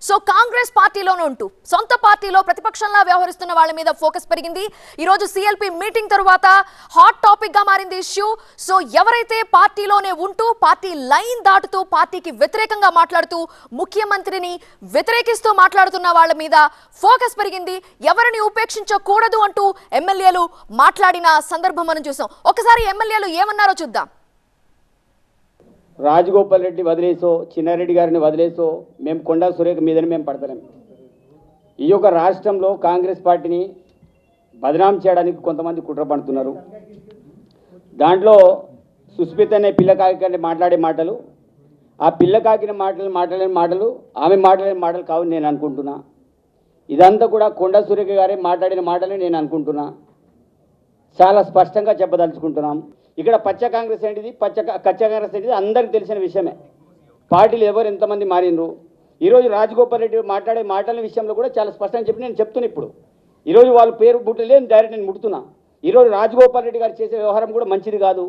So Congress పార్టీలోనే ఉంటూ సొంత పార్టీలో ప్రతిపక్షంలా వ్యవహరిస్తున్న వాళ్ళ మీద ఫోకస్ పెరిగింది. ఈ రోజు సిఎల్పి మీటింగ్ తరువాత హాట్ టాపిక్ గా మారింది ఇష్యూ. సో ఎవరైతే పార్టీలోనే ఉంటూ పార్టీ లైన్ దాటుతూ పార్టీకి వ్యతిరేకంగా మాట్లాడుతూ ముఖ్యమంత్రిని వ్యతిరేకిస్తూ మాట్లాడుతున్న వాళ్ళ మీద ఫోకస్ పెరిగింది. ఎవరిని ఉపేక్షించకూడదు అంటూ ఎమ్మెల్యేలు మాట్లాడిన సందర్భం మనం చూసాం. ఒకసారి ఎమ్మెల్యేలు ఏమన్నారో చూద్దాం. రాజగోపాల్ రెడ్డి వదిలేసో చిన్నారెడ్డి గారిని వదిలేసో మేము కొండా సురేఖ మీదని మేము పడతలేం. ఈ యొక్క రాష్ట్రంలో కాంగ్రెస్ పార్టీని బదనాం చేయడానికి కొంతమంది కుట్ర పడుతున్నారు. దాంట్లో సుస్మిత అనే పిల్లకాకి మాట్లాడే మాటలు, ఆ పిల్లకాకిన మాట్లాడిన మాటలు ఆమె మాట్లాడిన మాటలు కావు నేను అనుకుంటున్నా. ఇదంతా కూడా కొండా సురేఖ గారే మాట్లాడిన మాటలే నేను అనుకుంటున్నా. చాలా స్పష్టంగా చెప్పదలుచుకుంటున్నాం. ఇక్కడ పచ్చ కాంగ్రెస్ ఏంటిది, కచ్చ కాంగ్రెస్ ఏంటిది అందరికీ తెలిసిన విషయమే. పార్టీలు ఎవరు ఎంతమంది మారినరు. ఈరోజు రాజగోపాల్ రెడ్డి మాట్లాడే మాటల విషయంలో కూడా చాలా స్పష్టంగా చెప్పి నేను చెప్తున్నా. ఇప్పుడు ఈరోజు వాళ్ళ పేరు బుట్టలేదు, డైరెక్ట్ నేను ముడుతున్నా. ఈరోజు రాజగోపాల్ రెడ్డి గారు చేసే వ్యవహారం కూడా మంచిది కాదు.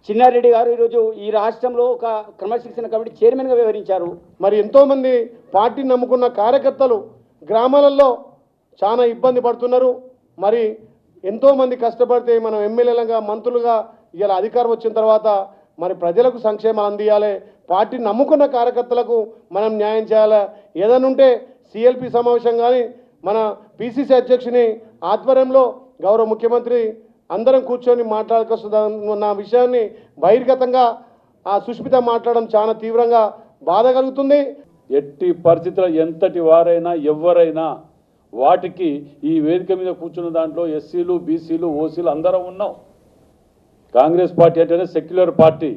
చిన్నారెడ్డి గారు ఈరోజు ఈ రాష్ట్రంలో ఒక క్రమశిక్షణ కమిటీ చైర్మన్గా వ్యవహరించారు. మరి ఎంతోమంది పార్టీని నమ్ముకున్న కార్యకర్తలు గ్రామాలలో చాలా ఇబ్బంది పడుతున్నారు. మరి ఎంతోమంది కష్టపడితే మనం ఎమ్మెల్యేలుగా మంత్రులుగా ఇలా అధికారం వచ్చిన తర్వాత మరి ప్రజలకు సంక్షేమాలు అందియాలి, పార్టీని నమ్ముకున్న కార్యకర్తలకు మనం న్యాయం చేయాలి. ఏదైనా ఉంటే సిఎల్పి సమావేశం కానీ మన పిసిసి అధ్యక్షుని ఆధ్వర్యంలో గౌరవ ముఖ్యమంత్రి అందరం కూర్చొని మాట్లాడుకొస్తున్న విషయాన్ని బహిర్గతంగా ఆ సుష్మిత మాట్లాడడం చాలా తీవ్రంగా బాధ కలుగుతుంది. ఎట్టి పరిస్థితుల్లో ఎంతటి వారైనా ఎవరైనా వాటికి ఈ వేదిక మీద కూర్చున్న దాంట్లో ఎస్సీలు బీసీలు ఓసీలు అందరం ఉన్నాం. కాంగ్రెస్ పార్టీ అంటేనే సెక్యులర్ పార్టీ.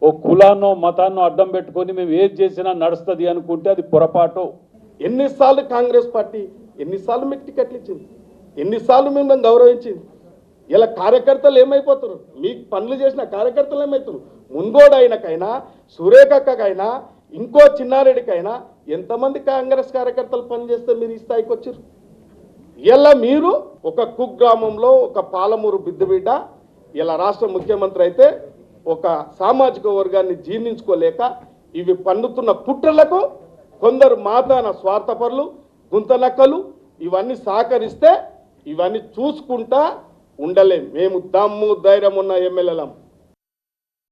ఓ కులాన్నో మతాన్నో అడ్డం పెట్టుకొని మేము ఏది చేసినా నడుస్తుంది అనుకుంటే అది పొరపాటు. ఎన్నిసార్లు కాంగ్రెస్ పార్టీ ఎన్నిసార్లు మీకు టికెట్లు ఇచ్చింది, ఎన్నిసార్లు మిమ్మల్ని గౌరవించింది. ఇలా కార్యకర్తలు ఏమైపోతారు, మీకు పనులు చేసిన కార్యకర్తలు ఏమవుతారు. మున్గోడైనకైనా సురేఖక్కకైనా ఇంకో చిన్నారెడ్డికైనా ఎంతమంది కాంగ్రెస్ కార్యకర్తలు పనిచేస్తే మీరు ఈ స్థాయికి వచ్చారు. ఇలా మీరు ఒక కుగ్రామంలో ఒక పాలమూరు బిడ్డ ఇలా రాష్ట్ర ముఖ్యమంత్రి అయితే ఒక సామాజిక వర్గాన్ని జీర్ణించుకోలేక ఇవి పన్నుతున్న కుట్రలకు కొందరు మాదాన స్వార్థపరులు గుంతనక్కలు ఇవన్నీ సహకరిస్తే ఇవన్నీ చూసుకుంటా ఉండలేం. మేము దమ్ము ధైర్యం ఉన్న ఎమ్మెల్యేలం.